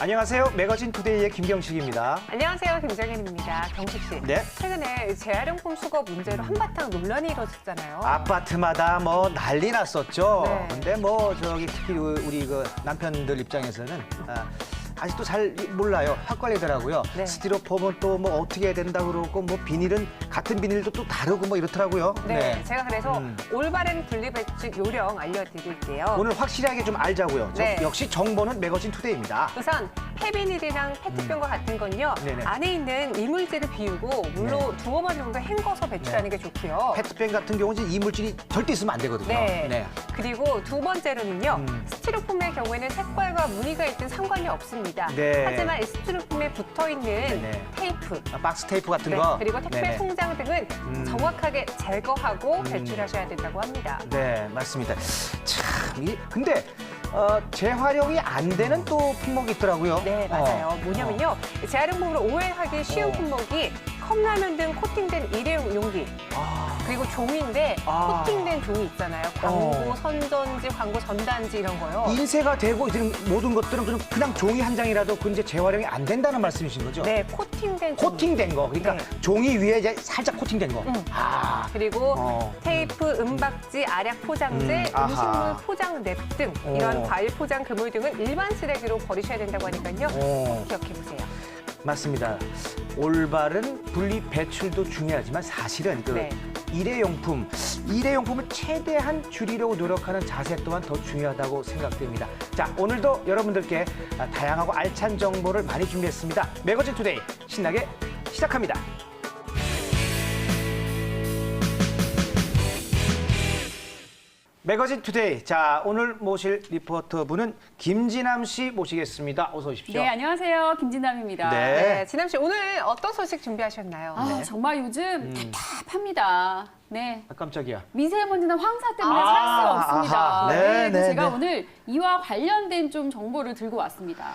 안녕하세요. 매거진 투데이의 김경식입니다. 안녕하세요. 김정현입니다. 경식 씨. 네. 최근에 재활용품 수거 문제로 한바탕 논란이 이뤄졌잖아요. 아파트마다 뭐 난리 났었죠. 네. 근데 뭐 저기 특히 우리 그 남편들 입장에서는 아직도 잘 몰라요. 헷갈리더라고요. 네. 스티로폼은 또 뭐 어떻게 해야 된다 그러고 뭐 비닐은 같은 비닐도 또 다르고 뭐 이렇더라고요. 네. 제가 그래서 올바른 분리배출 요령 알려드릴게요. 오늘 확실하게 좀 알자고요. 네. 역시 정보는 매거진 투데이입니다. 우선 폐비닐이랑 페트병과 같은 건요. 네네. 안에 있는 이물질을 비우고 물로 두어 번 정도 헹궈서 배출하는 게 좋고요. 페트병 같은 경우는 이물질이 절대 있으면 안 되거든요. 네. 그리고 두 번째로는요. 스티로폼의 경우에는 색깔과 무늬가 있든 상관이 없습니다. 네. 하지만 이 스티로폼에 붙어있는 네네. 테이프, 박스 테이프 같은 네, 거. 그리고 택배 네네. 통장 등은 정확하게 제거하고 배출하셔야 된다고 합니다. 네, 맞습니다. 참, 근데 재활용이 안 되는 또 품목이 있더라고요. 네, 맞아요. 뭐냐면요. 재활용품으로 오해하기 쉬운 품목이 컵라면 등 코팅된 일회용 용기, 그리고 종이인데 코팅된 종이 있잖아요. 광고 선전지, 광고 전단지 이런 거요. 인쇄가 되고 이런 모든 것들은 그냥 종이 한 장이라도 그 이제 재활용이 안 된다는 말씀이신 거죠? 네, 코팅된 종이. 코팅된 거. 그러니까 네. 종이 위에 이제 살짝 코팅된 거. 그리고 테이프, 음박지, 알약 포장재, 아하. 음식물 포장 랩 등 이런 과일 포장 그물 등은 일반 쓰레기로 버리셔야 된다고 하니까요. 꼭 기억해 보세요. 맞습니다. 올바른 분리 배출도 중요하지만 사실은 네. 일회용품을 최대한 줄이려고 노력하는 자세 또한 더 중요하다고 생각됩니다. 자, 오늘도 여러분들께 다양하고 알찬 정보를 많이 준비했습니다. 매거진 투데이 신나게 시작합니다. 매거진 투데이. 자, 오늘 모실 리포터 분은 김진남 씨 모시겠습니다. 어서 오십시오. 네, 안녕하세요. 김진남입니다. 네. 네, 진남 씨 오늘 어떤 소식 준비하셨나요? 정말 요즘 답답합니다. 네. 깜짝이야. 미세먼지나 황사 때문에 살 수가 없습니다. 아하. 네, 그래서 네, 제가 네. 오늘 이와 관련된 좀 정보를 들고 왔습니다.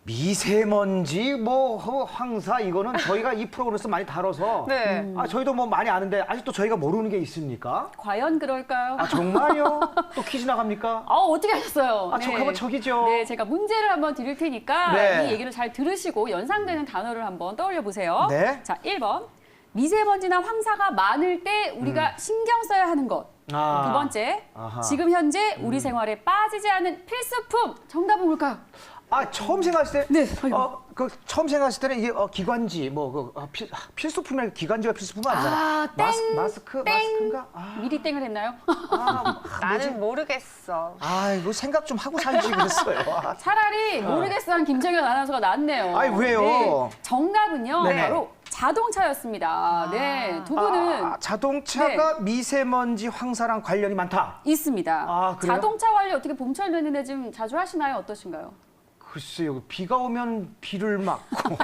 미세먼지, 황사 이거는 저희가 이 프로그램에서 많이 다뤄서 네. 저희도 뭐 많이 아는데 아직도 저희가 모르는 게 있습니까? 과연 그럴까요? 정말요? 또 퀴즈 나갑니까? 어떻게 하셨어요? 저거 저기죠. 네, 제가 문제를 한번 드릴 테니까 네. 이 얘기를 잘 들으시고 연상되는 단어를 한번 떠올려 보세요. 네. 자, 1번. 미세먼지나 황사가 많을 때 우리가 신경 써야 하는 것. 두 번째. 아하. 지금 현재 우리 생활에 빠지지 않은 필수품. 정답은 뭘까요? 처음 생각했을 때, 네. 처음 생각했을 때는 이게 기관지, 필수품이 기관지가 필수품 아니잖아. 땡, 마스크인가? 미리 땡을 했나요? 나는 모르겠어. 이거 생각 좀 하고 살지 그랬어요. 차라리 모르겠어 한 김정현 아나운서가 낫네요. 왜요? 네, 정답은요. 네네. 바로 자동차였습니다. 네, 두 분은 자동차가 미세먼지 황사랑 관련이 많다. 있습니다. 그래요? 자동차 관리 어떻게 봄철 내내 좀 자주 하시나요? 어떠신가요? 글쎄요, 비가 오면 비를 맞고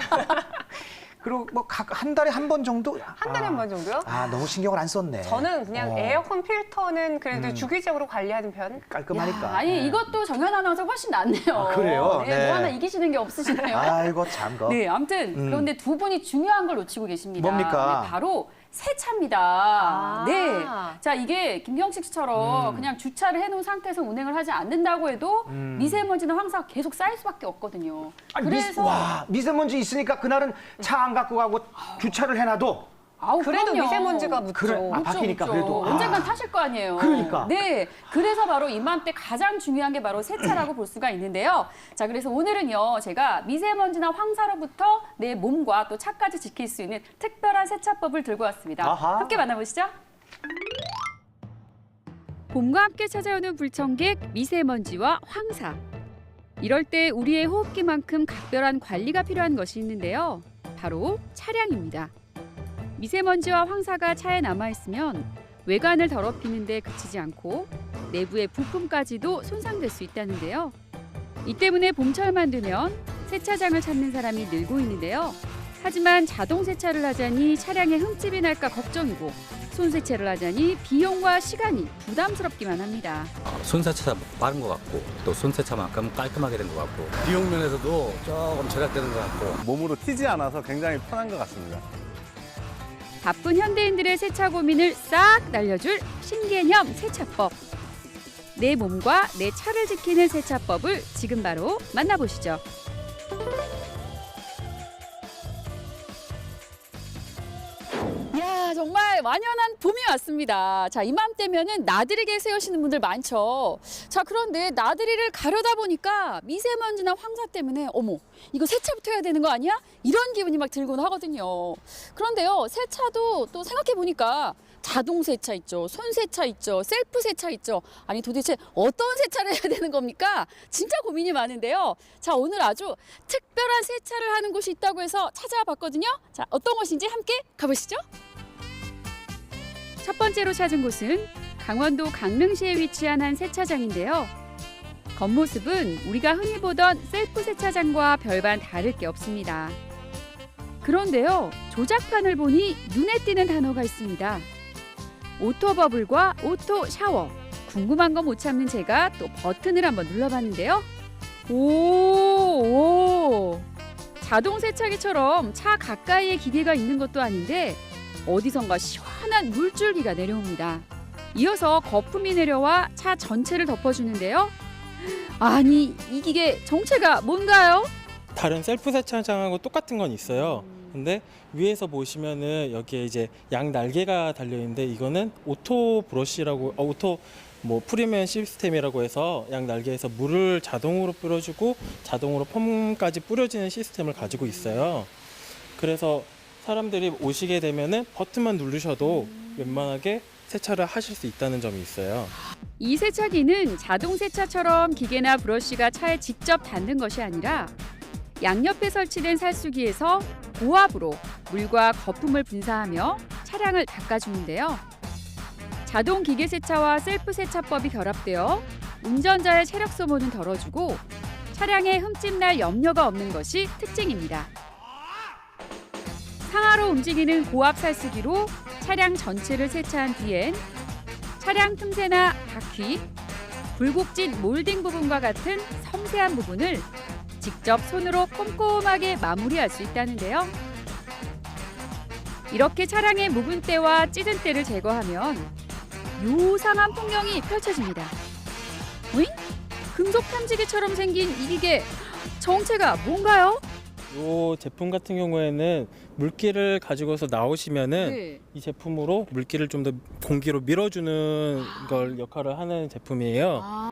그리고 한 달에 한 번 정도? 한 달에 한 번 정도요? 너무 신경을 안 썼네. 저는 그냥 에어컨 필터는 그래도 주기적으로 관리하는 편. 깔끔하니까. 야, 아니 이것도 정현 아나운서 훨씬 낫네요. 그래요? 네, 네. 뭐 하나 이기시는 게 없으시나요? 아이고 참 거. 네, 아무튼 그런데 두 분이 중요한 걸 놓치고 계십니다. 뭡니까? 네, 바로 세차입니다. 네, 자 이게 김경식 씨처럼 그냥 주차를 해놓은 상태에서 운행을 하지 않는다고 해도 미세먼지나 황사가 계속 쌓일 수밖에 없거든요. 그래서 미세먼지 있으니까 그날은 차 안 갖고 가고 주차를 해놔도 그래도 그럼요. 미세먼지가 묻죠. 바뀌니까 묻죠. 그래도. 언젠간 타실 거 아니에요. 그러니까. 네, 그래서 바로 이맘때 가장 중요한 게 바로 세차라고 볼 수가 있는데요. 자, 그래서 오늘은요, 제가 미세먼지나 황사로부터 내 몸과 또 차까지 지킬 수 있는 특별한 세차법을 들고 왔습니다. 함께 만나보시죠. 봄과 함께 찾아오는 불청객 미세먼지와 황사. 이럴 때 우리의 호흡기만큼 각별한 관리가 필요한 것이 있는데요. 바로 차량입니다. 미세먼지와 황사가 차에 남아있으면 외관을 더럽히는 데 그치지 않고 내부의 부품까지도 손상될 수 있다는데요. 이 때문에 봄철만 되면 세차장을 찾는 사람이 늘고 있는데요. 하지만 자동 세차를 하자니 차량에 흠집이 날까 걱정이고 손세차를 하자니 비용과 시간이 부담스럽기만 합니다. 손세차 빠른 것 같고 또 손세차만큼 깔끔하게 된 것 같고 비용 면에서도 조금 절약되는 것 같고 몸으로 튀지 않아서 굉장히 편한 것 같습니다. 바쁜 현대인들의 세차 고민을 싹 날려줄 신개념 세차법. 내 몸과 내 차를 지키는 세차법을 지금 바로 만나보시죠. 완연한 봄이 왔습니다. 자, 이맘때면은 나들이개 세우시는 분들 많죠. 자, 그런데 나들이를 가려다 보니까 미세먼지나 황사 때문에 어머, 이거 세차부터 해야 되는 거 아니야? 이런 기분이 막 들곤 하거든요. 그런데요, 세차도 또 생각해 보니까 자동 세차 있죠, 손 세차 있죠, 셀프 세차 있죠. 아니 도대체 어떤 세차를 해야 되는 겁니까? 진짜 고민이 많은데요. 자, 오늘 아주 특별한 세차를 하는 곳이 있다고 해서 찾아와 봤거든요. 자, 어떤 곳인지 함께 가보시죠. 첫 번째로 찾은 곳은 강원도 강릉시에 위치한 한 세차장인데요. 겉모습은 우리가 흔히 보던 셀프 세차장과 별반 다를 게 없습니다. 그런데요, 조작판을 보니 눈에 띄는 단어가 있습니다. 오토버블과 오토 샤워. 궁금한 거 못 참는 제가 또 버튼을 한번 눌러봤는데요. 오, 자동 세차기처럼 차 가까이에 기계가 있는 것도 아닌데 어디선가 시원한 물줄기가 내려옵니다. 이어서 거품이 내려와 차 전체를 덮어주는데요. 아니, 이 기계 정체가 뭔가요? 다른 셀프 세차장하고 똑같은 건 있어요. 근데 위에서 보시면은 여기에 이제 양 날개가 달려 있는데 이거는 오토 브러쉬라고 오토 프리미엄 시스템이라고 해서 양 날개에서 물을 자동으로 뿌려주고 자동으로 펌까지 뿌려지는 시스템을 가지고 있어요. 그래서 사람들이 오시게 되면은 버튼만 누르셔도 웬만하게 세차를 하실 수 있다는 점이 있어요. 이 세차기는 자동 세차처럼 기계나 브러쉬가 차에 직접 닿는 것이 아니라 양옆에 설치된 살수기에서 고압으로 물과 거품을 분사하며 차량을 닦아주는데요. 자동 기계 세차와 셀프 세차법이 결합되어 운전자의 체력 소모는 덜어주고 차량에 흠집 날 염려가 없는 것이 특징입니다. 상하로 움직이는 고압 살수기로 차량 전체를 세차한 뒤엔 차량 틈새나 바퀴, 굴곡진 몰딩 부분과 같은 섬세한 부분을 직접 손으로 꼼꼼하게 마무리할 수 있다는데요. 이렇게 차량의 묵은 때와 찌든 때를 제거하면 요상한 풍경이 펼쳐집니다. 오잉? 금속 탐지기처럼 생긴 이 기계, 정체가 뭔가요? 이 제품 같은 경우에는 물기를 가지고서 나오시면은 이 제품으로 물기를 좀 더 공기로 밀어주는 걸 역할을 하는 제품이에요.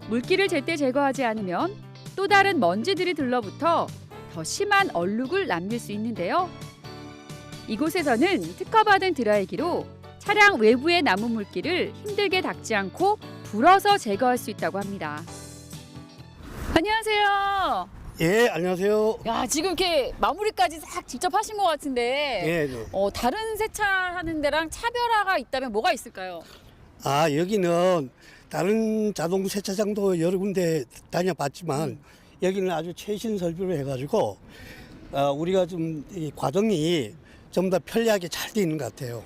물기를 제때 제거하지 않으면 또 다른 먼지들이 들러붙어 더 심한 얼룩을 남길 수 있는데요. 이곳에서는 특허받은 드라이기로 차량 외부의 남은 물기를 힘들게 닦지 않고 불어서 제거할 수 있다고 합니다. 안녕하세요. 예, 안녕하세요. 야, 지금 이렇게 마무리까지 싹 직접 하신 것 같은데 예, 네. 다른 세차하는 데랑 차별화가 있다면 뭐가 있을까요? 아, 여기는 다른 자동 세차장도 여러 군데 다녀봤지만 여기는 아주 최신 설비로 해가지고 우리가 좀 이 과정이 좀 더 편리하게 잘 돼 있는 것 같아요.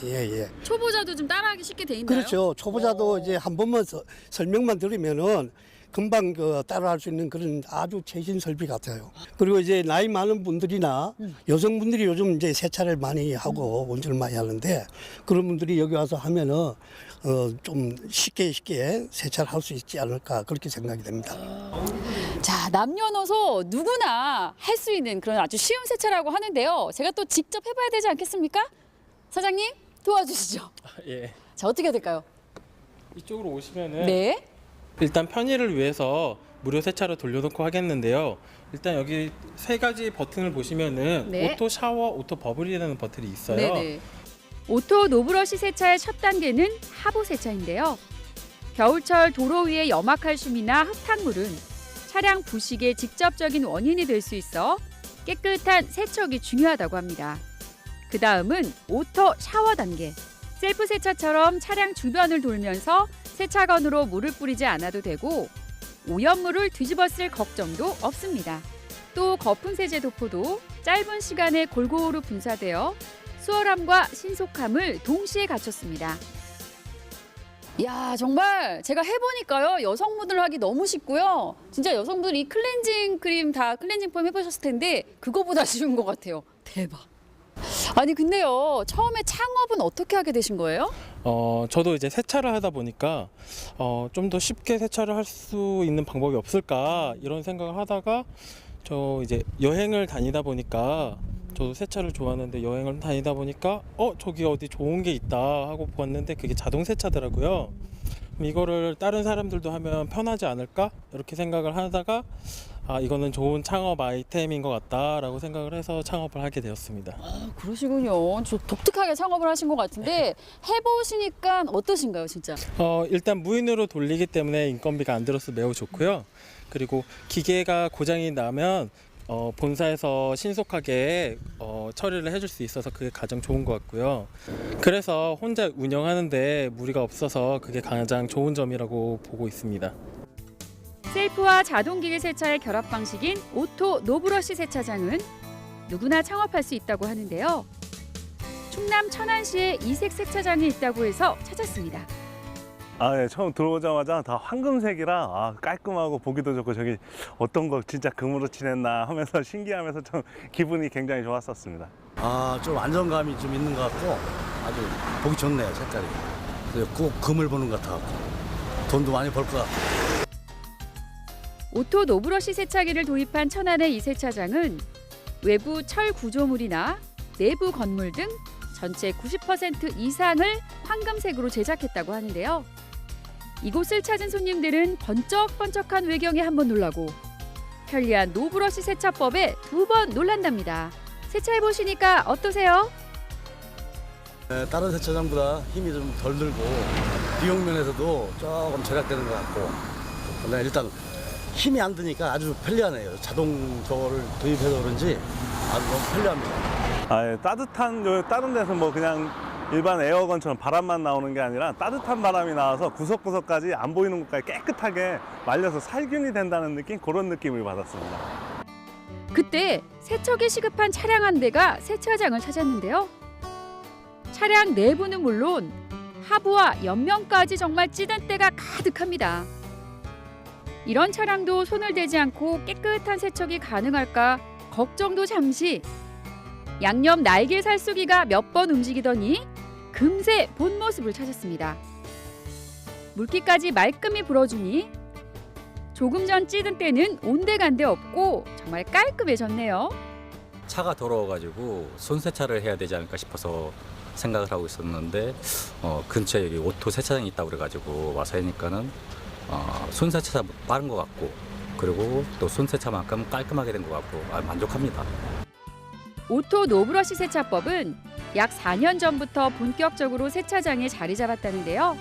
예, 예. 초보자도 좀 따라하기 쉽게 돼 있나요? 그렇죠. 초보자도 이제 한 번만 설명만 들으면은 금방 따라할 수 있는 그런 아주 최신 설비 같아요. 그리고 이제 나이 많은 분들이나 여성분들이 요즘 이제 세차를 많이 하고 운전을 많이 하는데 그런 분들이 여기 와서 하면은 좀 쉽게 세차를 할 수 있지 않을까 그렇게 생각이 됩니다. 자, 남녀노소 누구나 할 수 있는 그런 아주 쉬운 세차라고 하는데요. 제가 또 직접 해봐야 되지 않겠습니까? 사장님, 도와주시죠. 예. 자, 어떻게 해야 될까요? 이쪽으로 오시면은 네. 일단 편의를 위해서 무료 세차로 돌려놓고 하겠는데요. 일단 여기 세 가지 버튼을 보시면은 네. 오토 샤워, 오토 버블이라는 버튼이 있어요. 네네. 오토 노브러시 세차의 첫 단계는 하부 세차인데요. 겨울철 도로 위의 염화칼슘이나 흙탕물은 차량 부식의 직접적인 원인이 될 수 있어 깨끗한 세척이 중요하다고 합니다. 그 다음은 오토 샤워 단계. 셀프 세차처럼 차량 주변을 돌면서 세차건으로 물을 뿌리지 않아도 되고 오염물을 뒤집어 쓸 걱정도 없습니다. 또 거품 세제 도포도 짧은 시간에 골고루 분사되어 수월함과 신속함을 동시에 갖췄습니다. 이야, 정말 제가 해보니까요, 여성분들 하기 너무 쉽고요. 진짜 여성분들 이 클렌징 크림 다 클렌징 폼 해보셨을 텐데 그거보다 쉬운 것 같아요. 대박. 아니 근데요, 처음에 창업은 어떻게 하게 되신 거예요? 저도 이제 세차를 하다 보니까 좀 더 쉽게 세차를 할 수 있는 방법이 없을까 이런 생각을 하다가 저 이제 여행을 다니다 보니까 저도 세차를 좋아하는데 여행을 다니다 보니까 저기 어디 좋은 게 있다 하고 봤는데 그게 자동 세차더라고요. 그럼 이거를 다른 사람들도 하면 편하지 않을까 이렇게 생각을 하다가 이거는 좋은 창업 아이템인 것 같다라고 생각을 해서 창업을 하게 되었습니다. 그러시군요. 좀 독특하게 창업을 하신 것 같은데 해보시니까 어떠신가요, 진짜? 일단 무인으로 돌리기 때문에 인건비가 안 들어서 매우 좋고요. 그리고 기계가 고장이 나면 본사에서 신속하게 처리를 해줄 수 있어서 그게 가장 좋은 것 같고요. 그래서 혼자 운영하는데 무리가 없어서 그게 가장 좋은 점이라고 보고 있습니다. 셀프와 자동기계 세차의 결합 방식인 오토 노브러시 세차장은 누구나 창업할 수 있다고 하는데요. 충남 천안시에 이색 세차장이 있다고 해서 찾았습니다. 네, 처음 들어오자마자 다 황금색이라 깔끔하고 보기도 좋고 저기 어떤 거 진짜 금으로 칠했나 하면서 신기하면서 좀 기분이 굉장히 좋았었습니다. 좀 안정감이 좀 있는 것 같고 아주 보기 좋네요, 색깔이. 꼭 금을 보는 것 같아갖고 돈도 많이 벌 것 같고. 오토 노브러시 세차기를 도입한 천안의 이 세차장은 외부 철 구조물이나 내부 건물 등 전체 90% 이상을 황금색으로 제작했다고 하는데요. 이곳을 찾은 손님들은 번쩍번쩍한 외경에 한번 놀라고 편리한 노브러시 세차법에 2번 놀란답니다. 세차해보시니까 어떠세요? 다른 세차장보다 힘이 좀 덜 들고 비용 면에서도 조금 절약되는 것 같고 일단 힘이 안 드니까 아주 편리하네요. 자동 저거를 도입해서 그런지 아주 너무 편리합니다. 따뜻한 다른 데서 뭐 그냥 일반 에어건처럼 바람만 나오는 게 아니라 따뜻한 바람이 나와서 구석구석까지 안 보이는 곳까지 깨끗하게 말려서 살균이 된다는 느낌, 그런 느낌을 받았습니다. 그때 세척이 시급한 차량 한 대가 세차장을 찾았는데요. 차량 내부는 물론 하부와 옆면까지 정말 찌든 때가 가득합니다. 이런 차량도 손을 대지 않고 깨끗한 세척이 가능할까 걱정도 잠시. 양옆 날개 살쏘기가 몇 번 움직이더니 금세 본 모습을 찾았습니다. 물기까지 말끔히 불어주니 조금 전 찌든 때는 온데간데 없고 정말 깔끔해졌네요. 차가 더러워가지고 손세차를 해야 되지 않을까 싶어서 생각을 하고 있었는데 근처에 여기 오토 세차장이 있다고 그래가지고 와서 하니까는 손세차가 빠른 것 같고 그리고 또 손세차만큼 깔끔하게 된 것 같고 만족합니다. 오토 노브러시 세차법은 약 4년 전부터 본격적으로 세차장에 자리 잡았다는데요.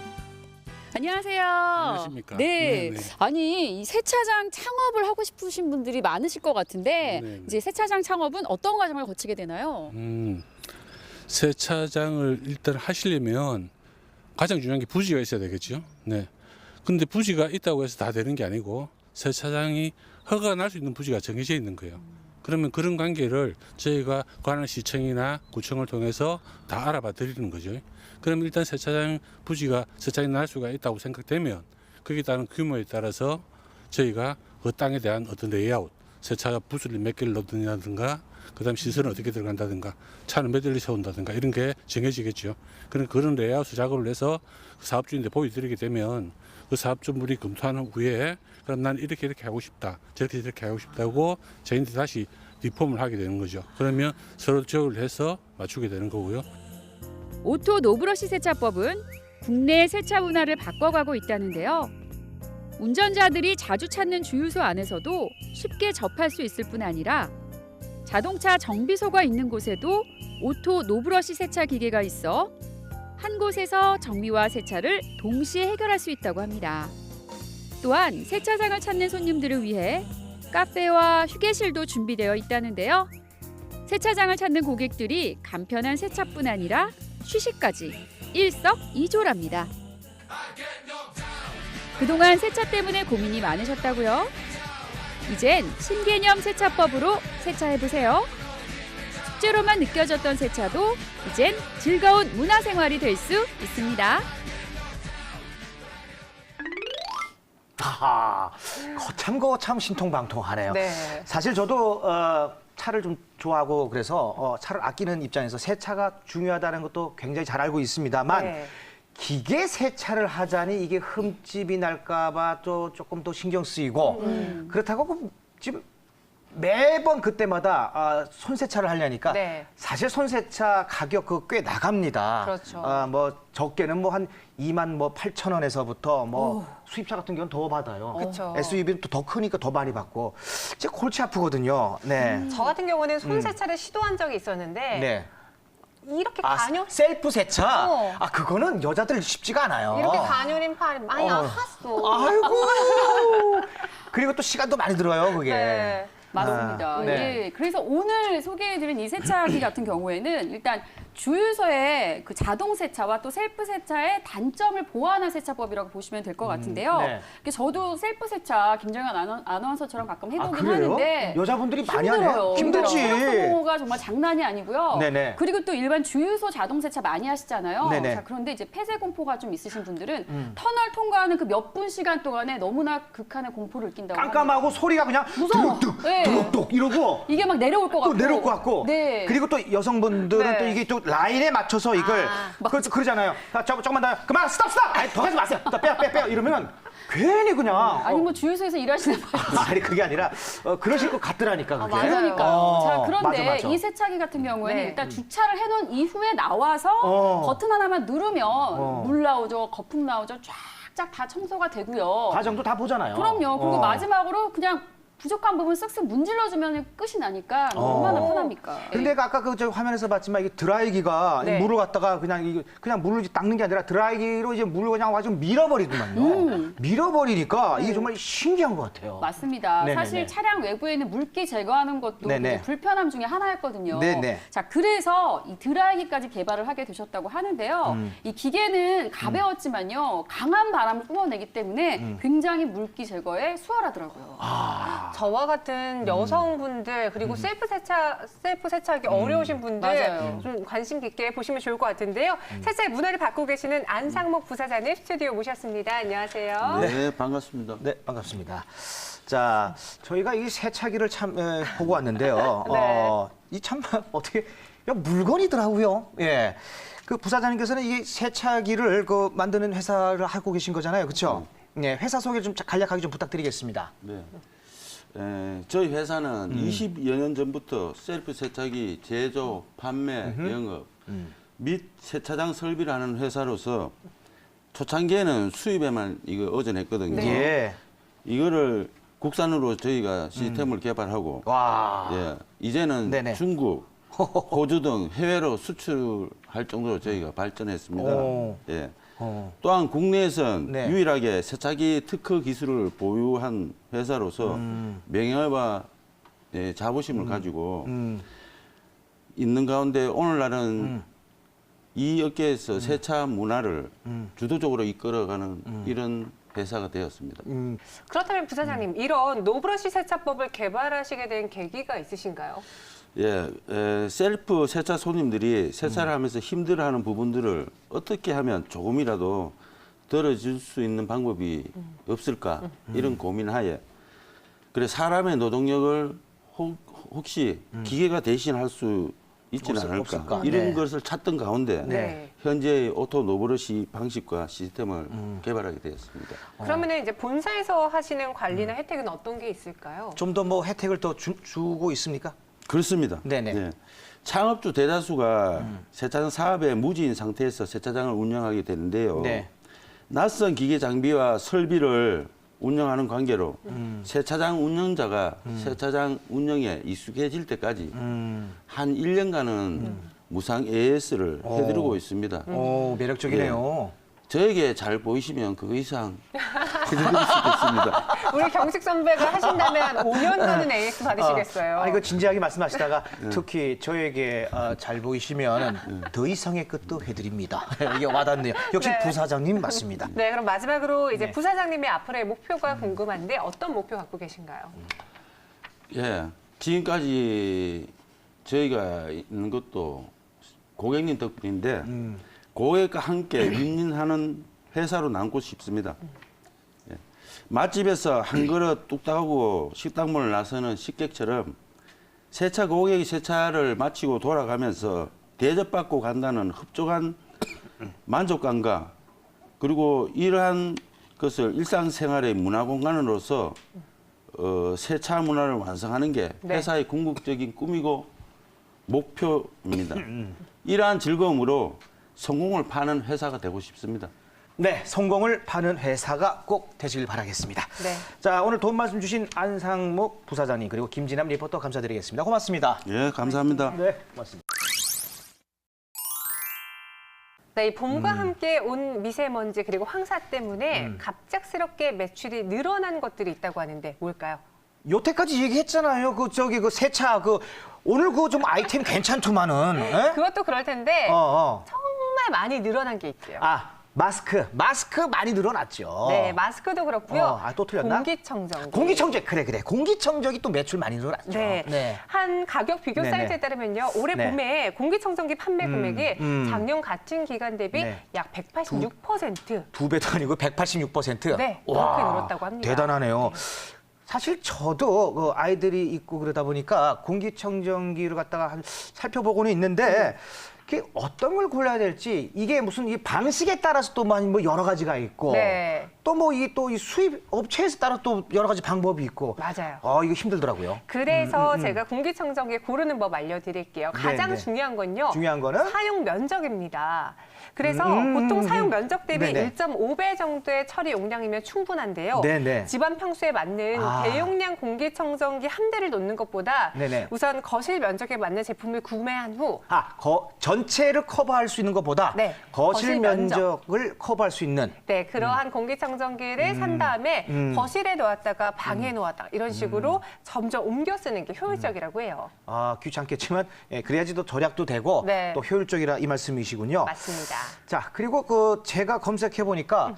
안녕하세요. 안녕하십니까. 네. 네네. 아니, 이 세차장 창업을 하고 싶으신 분들이 많으실 것 같은데 네네. 이제 세차장 창업은 어떤 과정을 거치게 되나요? 세차장을 일단 하시려면 가장 중요한 게 부지가 있어야 되겠죠. 네. 근데 부지가 있다고 해서 다 되는 게 아니고 세차장이 허가가 날 수 있는 부지가 정해져 있는 거예요. 그러면 그런 관계를 저희가 관할 시청이나 구청을 통해서 다 알아봐 드리는 거죠. 그럼 일단 세차장 부지가 세차장이 날 수가 있다고 생각되면 거기에 따른 규모에 따라서 저희가 그 땅에 대한 어떤 레이아웃, 세차 부스를 몇 개를 넣는다든가 그다음 시설은 어떻게 들어간다든가 차는 몇 대를 세운다든가 이런 게 정해지겠죠. 그런 레이아웃 작업을 해서 사업주인한테 보여드리게 되면 그 사업주물이 검토하는 후에 그럼 난 이렇게 하고 싶다, 저렇게 하고 싶다고 저희한테 다시 리폼을 하게 되는 거죠. 그러면 서로 지원을 해서 맞추게 되는 거고요. 오토 노브러시 세차법은 국내 세차 문화를 바꿔가고 있다는데요. 운전자들이 자주 찾는 주유소 안에서도 쉽게 접할 수 있을 뿐 아니라 자동차 정비소가 있는 곳에도 오토 노브러시 세차 기계가 있어 한 곳에서 정비와 세차를 동시에 해결할 수 있다고 합니다. 또한 세차장을 찾는 손님들을 위해 카페와 휴게실도 준비되어 있다는데요. 세차장을 찾는 고객들이 간편한 세차뿐 아니라 휴식까지 일석이조랍니다. 그동안 세차 때문에 고민이 많으셨다고요? 이젠 신개념 세차법으로 세차해보세요. 숙제로만 느껴졌던 세차도 이젠 즐거운 문화생활이 될 수 있습니다. 참 신통방통하네요. 네. 사실 저도 차를 좀 좋아하고 그래서 차를 아끼는 입장에서 세차가 중요하다는 것도 굉장히 잘 알고 있습니다만 네. 기계 세차를 하자니 이게 흠집이 날까 봐 또 조금 더 신경 쓰이고 그렇다고 지금 매번 그때마다 손세차를 하려니까 네. 사실 손세차 가격 꽤 나갑니다. 그렇죠. 뭐 적게는 뭐 한 2만 8천 원에서부터 뭐 수입차 같은 경우는 더 받아요. 그쵸. SUV는 또 더 크니까 더 많이 받고 진짜 골치 아프거든요. 네. 저 같은 경우는 손세차를 시도한 적이 있었는데 네. 이렇게 아, 가뇨 셀프 세차? 어. 그거는 여자들 쉽지가 않아요. 이렇게 가뇨린 팔 많이 아팠어. 아이고. 그리고 또 시간도 많이 들어요, 그게. 네. 맞습니다. 네. 예, 그래서 오늘 소개해드린 이 세차기 같은 경우에는 일단 주유소의 그 자동 세차와 또 셀프 세차의 단점을 보완한 세차법이라고 보시면 될 것 같은데요. 네. 저도 셀프 세차 김정현 아나운서처럼 가끔 해보긴 그래요? 하는데 여자분들이 많이 힘들어요. 하네요. 힘들지. 체력 소모가 정말 장난이 아니고요. 네네. 그리고 또 일반 주유소 자동 세차 많이 하시잖아요. 네네. 자, 그런데 이제 폐쇄 공포가 좀 있으신 분들은 터널 통과하는 그 몇 분 시간 동안에 너무나 극한의 공포를 느낀다고 깜깜하고 소리가 그냥 무서워. 뚝뚝 네. 뚝뚝 이러고 이게 막 내려올 것 또 같고. 내려올 것 같고. 네. 그리고 또 여성분들은 네. 또 이게 또 라인에 맞춰서 이걸 그러잖아요. 조금만 더 그만 스톱. 아니 더 가지 마세요. 더 빼요. 이러면 괜히 그냥 아니 뭐 주유소에서 일하시는 분. 아니 그게 아니라 그러실 것 같더라니까 그게. 맞아요. 그러니까요. 자, 그런데 맞아. 이 세차기 같은 경우에는 네. 일단 주차를 해놓은 이후에 나와서 버튼 하나만 누르면 물 나오죠, 거품 나오죠, 쫙쫙 다 청소가 되고요. 과정도 다 보잖아요. 그럼요. 그리고 마지막으로 그냥 부족한 부분 쓱쓱 문질러주면 끝이 나니까 얼마나 편합니까? 근데 아까 저 화면에서 봤지만 이게 드라이기가 네. 물을 갖다가 그냥 물을 닦는 게 아니라 드라이기로 이제 물을 그냥 와서 밀어버리더만요. 밀어버리니까 이게 정말 신기한 것 같아요. 맞습니다. 네네네. 사실 차량 외부에 있는 물기 제거하는 것도 네네. 굉장히 불편함 중에 하나였거든요. 네네. 자, 그래서 이 드라이기까지 개발을 하게 되셨다고 하는데요. 이 기계는 가벼웠지만요. 강한 바람을 뿜어내기 때문에 굉장히 물기 제거에 수월하더라고요. 저와 같은 여성분들 그리고 셀프 세차하기 어려우신 분들 맞아요. 좀 관심 깊게 보시면 좋을 것 같은데요. 세차의 문화를 받고 계시는 안상목 부사장님 스튜디오 모셨습니다. 안녕하세요. 네, 반갑습니다. 네, 반갑습니다. 자, 저희가 이 세차기를 참 보고 왔는데요. 네. 이 참 어떻게 물건이더라고요. 예. 그 부사장님께서는 이 세차기를 만드는 회사를 하고 계신 거잖아요. 그렇죠? 네, 회사 소개 좀 간략하게 좀 부탁드리겠습니다. 네. 저희 회사는 20여 년 전부터 셀프 세차기 제조, 판매, 영업 및 세차장 설비를 하는 회사로서 초창기에는 수입에만 이거 의존했거든요. 예. 이거를 국산으로 저희가 시스템을 개발하고 와. 예, 이제는 네네. 중국, 호주 등 해외로 수출할 정도로 저희가 발전했습니다. 오. 예. 또한 국내에선 네. 유일하게 세차기 특허 기술을 보유한 회사로서 명예와 자부심을 가지고 있는 가운데 오늘날은 이 업계에서 세차 문화를 주도적으로 이끌어가는 이런 회사가 되었습니다. 그렇다면 부사장님 이런 노브러시 세차법을 개발하시게 된 계기가 있으신가요? 예, 셀프 세차 손님들이 세차를 하면서 힘들어하는 부분들을 어떻게 하면 조금이라도 덜어줄 수 있는 방법이 없을까 이런 고민하에 그래 사람의 노동력을 혹시 기계가 대신할 수 있지는 않을까 없을까? 이런 네. 것을 찾던 가운데 네. 현재의 오토 노브러시 방식과 시스템을 개발하게 되었습니다. 그러면 이제 본사에서 하시는 관리나 혜택은 어떤 게 있을까요? 좀 더 혜택을 더 주고 있습니까? 그렇습니다. 네네. 네. 창업주 대다수가 세차장 사업에 무지인 상태에서 세차장을 운영하게 되는데요. 네. 낯선 기계 장비와 설비를 운영하는 관계로 세차장 운영자가 세차장 운영에 익숙해질 때까지 한 1년간은 무상 AS를 해드리고 있습니다. 오, 매력적이네요. 저에게 잘 보이시면 그 이상 해드릴 수 있겠습니다. 우리 경식 선배가 하신다면 5년 전은 AS 받으시겠어요? 이거 진지하게 말씀하시다가 특히 저에게 잘 보이시면 더 이상의 것도 해드립니다. 이게 와닿네요. 역시 네. 부사장님 맞습니다. 네, 그럼 마지막으로 이제 네. 부사장님의 앞으로의 목표가 궁금한데 어떤 목표 갖고 계신가요? 예, 지금까지 저희가 있는 것도 고객님 덕분인데 고객과 함께 윈윈하는 회사로 남고 싶습니다. 예. 맛집에서 한 그릇 뚝딱하고 식당문을 나서는 식객처럼 세차 고객이 세차를 마치고 돌아가면서 대접받고 간다는 흡족한 만족감과 그리고 이러한 것을 일상생활의 문화공간으로서 세차 문화를 완성하는 게 네. 회사의 궁극적인 꿈이고 목표입니다. 이러한 즐거움으로 성공을 파는 회사가 되고 싶습니다. 네, 성공을 파는 회사가 꼭 되시길 바라겠습니다. 네. 자, 오늘 도움 말씀 주신 안상목 부사장님 그리고 김진남 리포터 감사드리겠습니다. 고맙습니다. 예, 감사합니다. 네, 고맙습니다. 네, 이 봄과 함께 온 미세먼지 그리고 황사 때문에 갑작스럽게 매출이 늘어난 것들이 있다고 하는데 뭘까요? 여태까지 얘기했잖아요. 그 세차 오늘 좀 아이템 괜찮더만은. 에? 그것도 그럴 텐데 어. 정말 많이 늘어난 게 있대요. 마스크 많이 늘어났죠. 네, 마스크도 그렇고요. 또 틀렸나? 공기청정기. 공기청정기 그래. 공기청정기 또 매출 많이 늘어났죠. 네. 한 가격 비교 네네. 사이트에 따르면요. 올해 네. 봄에 공기청정기 판매 금액이 작년 같은 기간 대비 네. 약 186%. 2배도 아니고 186%. 네, 그렇게 늘었다고 합니다. 대단하네요. 사실 저도 아이들이 있고 그러다 보니까 공기청정기를 갖다가 살펴보고는 있는데 그게 어떤 걸 골라야 될지 이게 무슨 이 방식에 따라서 또 뭐 여러 가지가 있고 네. 또 뭐 이 수입 업체에서 따라 또 여러 가지 방법이 있고 맞아요. 이거 힘들더라고요. 그래서 제가 공기청정기 고르는 법 알려드릴게요. 가장 네. 중요한 건요. 중요한 거는 사용 면적입니다. 그래서 보통 사용 면적 대비 네네. 1.5배 정도의 처리 용량이면 충분한데요. 네네. 집안 평수에 맞는 대용량 공기청정기 한 대를 놓는 것보다 네네. 우선 거실 면적에 맞는 제품을 구매한 후 전체를 커버할 수 있는 것보다 네, 거실 거실 면적. 면적을 커버할 수 있는 네, 그러한 공기청정기를 산 다음에 거실에 놓았다가 방에 놓았다가 이런 식으로 점점 옮겨 쓰는 게 효율적이라고 해요. 귀찮겠지만 그래야지 또 절약도 되고 네. 또 효율적이라 이 말씀이시군요. 맞습니다. 자, 그리고 제가 검색해 보니까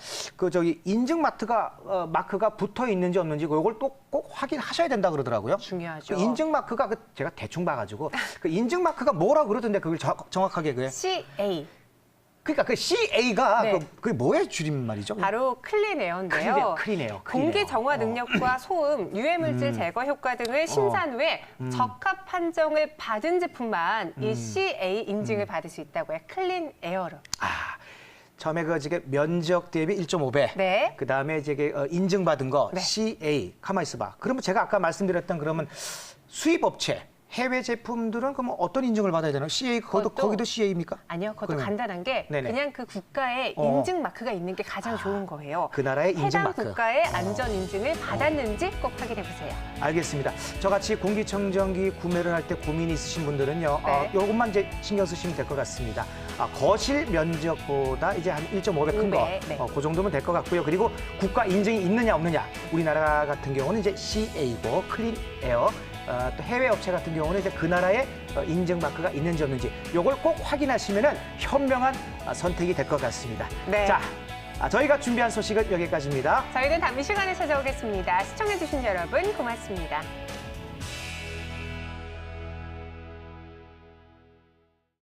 인증 마크가 붙어 있는지 없는지 그걸 또 꼭 확인하셔야 된다 그러더라고요. 중요하죠. 그 인증 마크가 제가 대충 봐가지고 그 인증 마크가 뭐라 그러던데 그걸 정확하게 CA. 그러니까 그 CA가 네. 그게 뭐의 줄임말이죠? 바로 클린에어인데요. 클린에어. 공기 정화 능력과 소음, 유해물질 제거 효과 등을 심사한 후에 적합 판정을 받은 제품만 이 CA 인증을 받을 수 있다고 해요. 클린에어로. 처음에 지금 면적 대비 1.5배. 네. 그다음에 인증받은 거 네. CA. 가만 있어봐. 그러면 제가 아까 말씀드렸던 그러면 수입 업체 해외 제품들은 그럼 어떤 인증을 받아야 되나요? CA 거기도 CA입니까? 아니요, 그것도 그러면. 간단한 게 네네. 그냥 그 국가에 인증 마크가 있는 게 가장 좋은 거예요. 그 나라의 인증 해당 마크. 국가의 안전 인증을 받았는지 꼭 확인해 보세요. 알겠습니다. 저같이 공기청정기 구매를 할 때 고민이 있으신 분들은요. 네. 요것만 이제 신경 쓰시면 될 것 같습니다. 거실 면적보다 이제 한 1.5배 큰 거. 5배, 네. 그 정도면 될 것 같고요. 그리고 국가 인증이 있느냐 없느냐. 우리나라 같은 경우는 이제 CA고 클린 에어. 또 해외 업체 같은 경우는 이제 그 나라의 인증 마크가 있는지 없는지 요걸 꼭 확인하시면은 현명한 선택이 될 것 같습니다. 네. 자, 저희가 준비한 소식은 여기까지입니다. 저희는 다음 이 시간에 찾아오겠습니다. 시청해주신 여러분 고맙습니다.